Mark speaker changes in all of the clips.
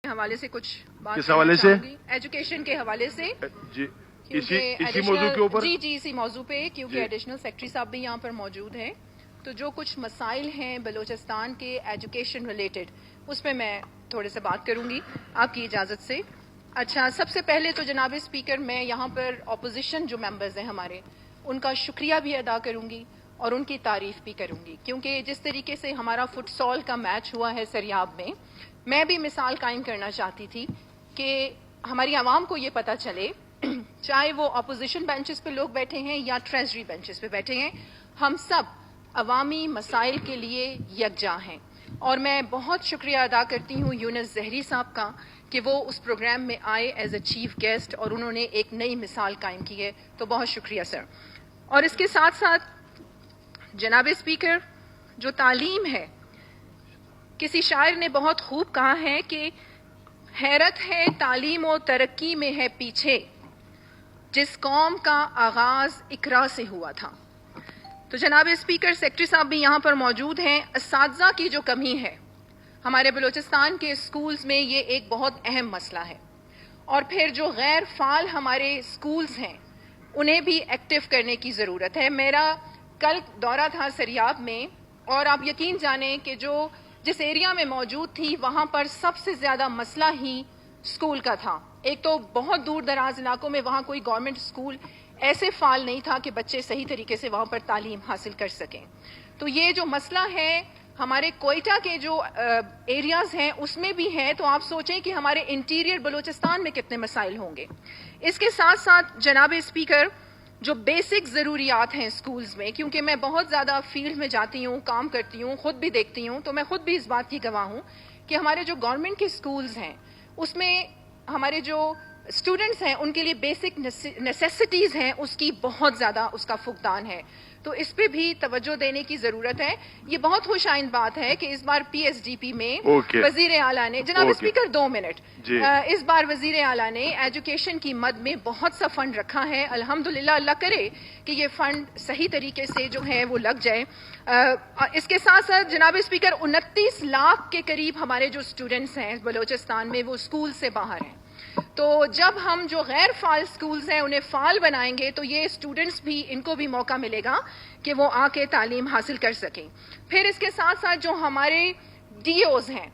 Speaker 1: حوالے سے کچھ بات
Speaker 2: کس حوالے سے؟
Speaker 1: ایجوکیشن کے حوالے سے
Speaker 2: جی اسی موضوع کے اوپر؟
Speaker 1: جی اسی موضوع پہ، کیونکہ ایڈیشنل سیکرٹری صاحب بھی یہاں پر موجود ہیں، تو جو کچھ مسائل ہیں بلوچستان کے ایجوکیشن ریلیٹڈ، اس پہ میں تھوڑے سے بات کروں گی آپ کی اجازت سے۔ اچھا، سب سے پہلے تو جناب اسپیکر میں یہاں پر اپوزیشن جو ممبرز ہیں ہمارے، ان کا شکریہ بھی ادا کروں گی اور ان کی تعریف بھی کروں گی، کیونکہ جس طریقے سے ہمارا فٹ سال کا میچ ہوا ہے سریاب میں بھی مثال قائم کرنا چاہتی تھی کہ ہماری عوام کو یہ پتہ چلے، چاہے وہ اپوزیشن بینچز پہ لوگ بیٹھے ہیں یا ٹریجری بینچز پہ بیٹھے ہیں، ہم سب عوامی مسائل کے لیے یکجا ہیں۔ اور میں بہت شکریہ ادا کرتی ہوں یونس زہری صاحب کا کہ وہ اس پروگرام میں آئے ایز اے چیف گیسٹ اور انہوں نے ایک نئی مثال قائم کی ہے، تو بہت شکریہ سر۔ اور اس کے ساتھ ساتھ جناب اسپیکر، جو تعلیم ہے، کسی شاعر نے بہت خوب کہا ہے کہ حیرت ہے تعلیم و ترقی میں ہے پیچھے، جس قوم کا آغاز اقرا سے ہوا تھا۔ تو جناب اسپیکر، سیکرٹری صاحب بھی یہاں پر موجود ہیں، اساتذہ کی جو کمی ہے ہمارے بلوچستان کے اسکولز میں، یہ ایک بہت اہم مسئلہ ہے۔ اور پھر جو غیر فعال ہمارے اسکولز ہیں، انہیں بھی ایکٹیو کرنے کی ضرورت ہے۔ میرا کل دورہ تھا سریاب میں، اور آپ یقین جانیں کہ جس ایریا میں موجود تھی، وہاں پر سب سے زیادہ مسئلہ ہی اسکول کا تھا۔ ایک تو بہت دور دراز علاقوں میں وہاں کوئی گورنمنٹ اسکول ایسے فعال نہیں تھا کہ بچے صحیح طریقے سے وہاں پر تعلیم حاصل کر سکیں۔ تو یہ جو مسئلہ ہے ہمارے کوئٹہ کے جو ایریاز ہیں اس میں بھی ہے، تو آپ سوچیں کہ ہمارے انٹیریئر بلوچستان میں کتنے مسائل ہوں گے۔ اس کے ساتھ ساتھ جناب اسپیکر، جو بیسک ضروریات ہیں اسکولز میں، کیونکہ میں بہت زیادہ فیلڈ میں جاتی ہوں، کام کرتی ہوں، خود بھی دیکھتی ہوں، تو میں خود بھی اس بات کی گواہ ہوں کہ ہمارے جو گورنمنٹ کے اسکولز ہیں اس میں ہمارے جو اسٹوڈنٹس ہیں ان کے لیے بیسک نیسیسٹیز ہیں، اس کی بہت زیادہ اس کا فقدان ہے، تو اس پہ بھی توجہ دینے کی ضرورت ہے۔ یہ بہت خوش آئند بات ہے کہ اس بار پی ایس ڈی پی میں وزیر اعلیٰ نے، جناب اسپیکر 2 منٹ، اس بار وزیر اعلیٰ نے ایجوکیشن کی مد میں بہت سا فنڈ رکھا ہے۔ الحمدللہ، اللہ کرے کہ یہ فنڈ صحیح طریقے سے جو ہے وہ لگ جائے۔ اس کے ساتھ ساتھ جناب اسپیکر، 29 لاکھ کے قریب ہمارے جو اسٹوڈنٹس ہیں بلوچستان میں، وہ اسکول سے باہر ہیں۔ تو جب ہم جو غیر فعال سکولز ہیں انہیں فعال بنائیں گے تو یہ اسٹوڈنٹس بھی، ان کو بھی موقع ملے گا کہ وہ آ کے تعلیم حاصل کر سکیں۔ پھر اس کے ساتھ ساتھ جو ہمارے ڈی اوز ہیں،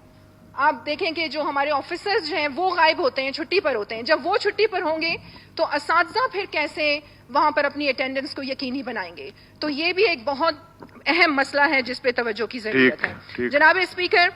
Speaker 1: آپ دیکھیں کہ جو ہمارے آفیسرز ہیں وہ غائب ہوتے ہیں، چھٹی پر ہوتے ہیں۔ جب وہ چھٹی پر ہوں گے تو اساتذہ پھر کیسے وہاں پر اپنی اٹینڈنس کو یقینی بنائیں گے؟ تو یہ بھی ایک بہت اہم مسئلہ ہے جس پہ توجہ کی ضرورت ہے۔ جناب اسپیکر،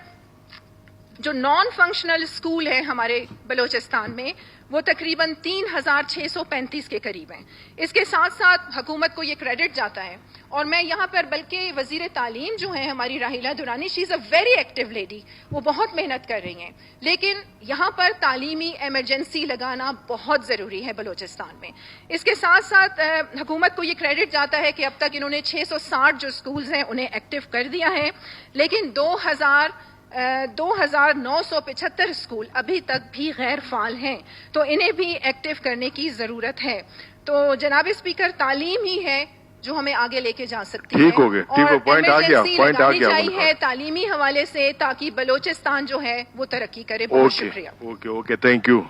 Speaker 1: جو نان فنکشنل اسکول ہیں ہمارے بلوچستان میں، وہ تقریباً 3635 کے قریب ہیں۔ اس کے ساتھ ساتھ حکومت کو یہ کریڈٹ جاتا ہے، اور میں یہاں پر بلکہ وزیر تعلیم جو ہیں ہماری راحیلہ درانی، شی از اے ویری ایکٹیو لیڈی، وہ بہت محنت کر رہی ہیں، لیکن یہاں پر تعلیمی ایمرجنسی لگانا بہت ضروری ہے بلوچستان میں۔ اس کے ساتھ ساتھ حکومت کو یہ کریڈٹ جاتا ہے کہ اب تک انہوں نے 660 جو اسکولز ہیں انہیں ایکٹیو کر دیا ہے، لیکن 2975 اسکول ابھی تک بھی غیر فعال ہیں، تو انہیں بھی ایکٹیو کرنے کی ضرورت ہے۔ تو جناب اسپیکر، تعلیم ہی ہے جو ہمیں آگے لے کے جا سکتی ہے، اور ایمرجنسی لگانی چاہیے تعلیمی حوالے سے، تاکہ بلوچستان جو ہے وہ ترقی کرے۔ بہت شکریہ۔
Speaker 2: Okay, thank you.